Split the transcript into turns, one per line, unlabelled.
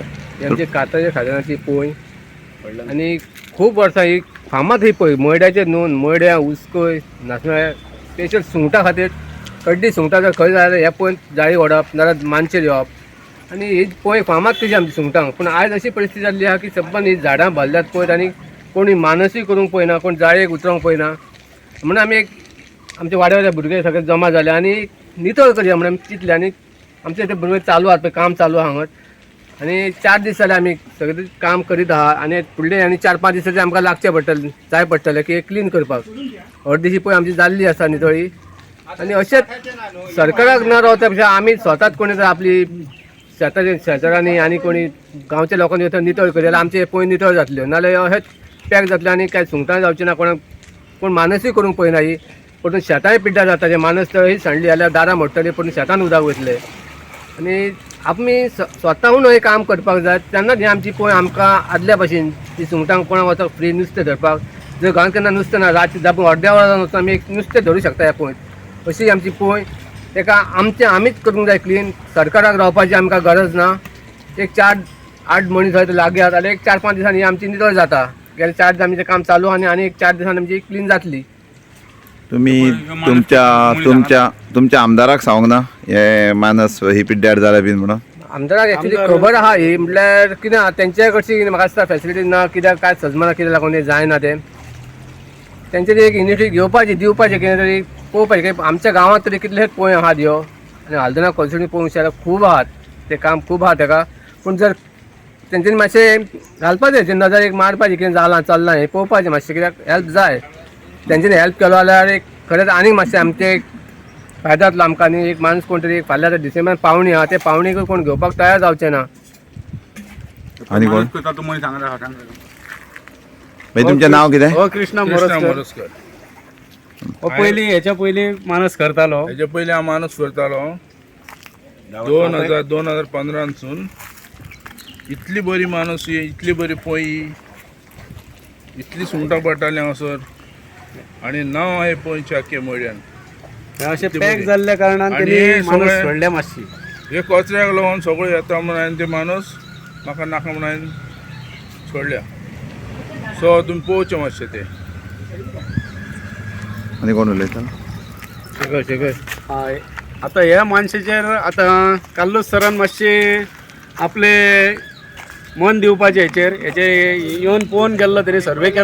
ही आमची काताच्या खाजनाची पोय आणि खूप वर्सां ही फामाद ही पळय मयड्याचे नोंद मयड्या उस्कोय नाचण्या स्पेशल सुंगटां खातीर कड्डी सुंगटां जर खंय जाल्यार हे पळय जाळी ओडप नाल्यार मानशेर येवप आनी ही पळय फामाद कशी आमची सुंगटां पूण आयज अशी परिस्थिती जाल्ली आहा की सबंद ही झाडां भरल्यात पळय आनी कोणी मानसूय करूंक पळयना कोण जाळयेक उतरोंक पळयना म्हणून आमी एक आमचे वाड्यावयले भुरगे सगळे जमा जाले आनी नितळ करया म्हणून आमी चिंतले आनी आमचे ते भुरगे चालू आहात पळय काम चालू आहा हांगाच आनी 4 दीस जाले आमी सगळे काम करीत आहा आनी फुडले आनी 4-5 दिसाचे आमकां लागचे पडटले जाय पडटले की क्लीन करपाक अर्देशी पळय आमची जाल्ली आसा नितळी आनी अशेंच सरकाराक न रावता पेक्षा आमी स्वताच कोणी जर आपली शेजाऱ्यांनी आनी कोणी गांवच्या लोकांनी थंय नितळ करी जाल्यार आमचे पळय नितळ जातल्यो नाल्यार अशेंच पॅक जातले आनी कांय सुंगटां जावची ना कोणाक कोण मानसूय करूंक पळयना ही पूण शेतांय पिड्ड्यार जाता जे मानस तळ ही सांडली जाल्यार दारां मोडटली पूण शेतान उदक वयतले आनी आमी स्वताहून हें काम करपाक जाय तेन्नाच ही आमची पळय आमकां आदल्या भशेन ती सुंगटांक कोणाक वचप फ्री नुस्तें धरपाक जर गांवांत केन्ना नुस्तें ना रातची जापून अर्द्या वरान वचून आमी एक नुस्तें धरूं शकता ह्या पळय अशी आमची पळय तेका आमीच करूंक जाय क्लीन सरकाराक रावपाची आमकां गरज ना एक 4-8 मनीस थंय लागयात जाल्यार एक 4-5 दिसांनी ही आमची नितळ जाता गेले 4 दीस आमचें काम चालू आनी एक 4 दिसांनी आमची क्लीन जातली.
तुम्ही तुमच्या आमदाराक सांगूंक ना हे मानस ही पिड्ड्यार जाल्या बीन म्हणून
आमदाराक एक्चुली खबर आहा ही म्हटल्यार कितें आहा तेंच्या कडची म्हाका दिसता फॅसिलिटी ना कित्याक काय सजमना कितें लागून जायना ते तेंचे एक इनिशिएटीव घेवपाची दिवपाचें कितें तरी पळोवपाचें आमच्या गांवांत तरी कितलेच पळय आहात ह्यो आनी हलदना कॉन्स्टिट्युन्सी पळोवंक जाल्यार खूब आहात ते काम खूब आहा तेका पूण जर तेंच्यांनी मातशें घालपाचें नजर एक मारपाचें कितें जालां चल्लां हें पळोवपाचें मातशें कित्याक हेल्प जाय तेंच्यांनी हेल्प केलो जाल्यार एक खरेंच आनीक मातशें आमचें फायदो जातलो आमकां आनी एक माणूस कोण तरी फाल्यां डिसेंबर पावणी आहा ते पावणेक कोण घेवपाक तयार जावचें ना.
आनी कोण तुमचें नांव कितें?
हो कृष्णा मोरजकर. हो पयलीं हेच्या पयलीं मानस करतालो
हेच्या पयलीं हांव मानस करतालो 2015सून इतली बरी मानस इतली बरी पोयी इतली सुंगटां पडटालीं हांगासर आनी नांव हांवें पोयच्या आख्खे मळ्यान
अशें पॅक जाल्ल्या कारणान
आनी
तेणी मानस
सगळे-
सोडल्या मातशी
हे कचऱ्याक लागून सगळे येता म्हणून हांवें ते मानस म्हाका नाका म्हणून हांवें सोडल्या सो तुमी पळोवचें मातशें ते.
आनी कोण उलयता?
हय आतां ह्या मनशाचेर आतां काल्लूच सरान मातशें आपले मन दिवपाचें हेचेर येवन पळोवन गेल्लो तरी सर्वे केलो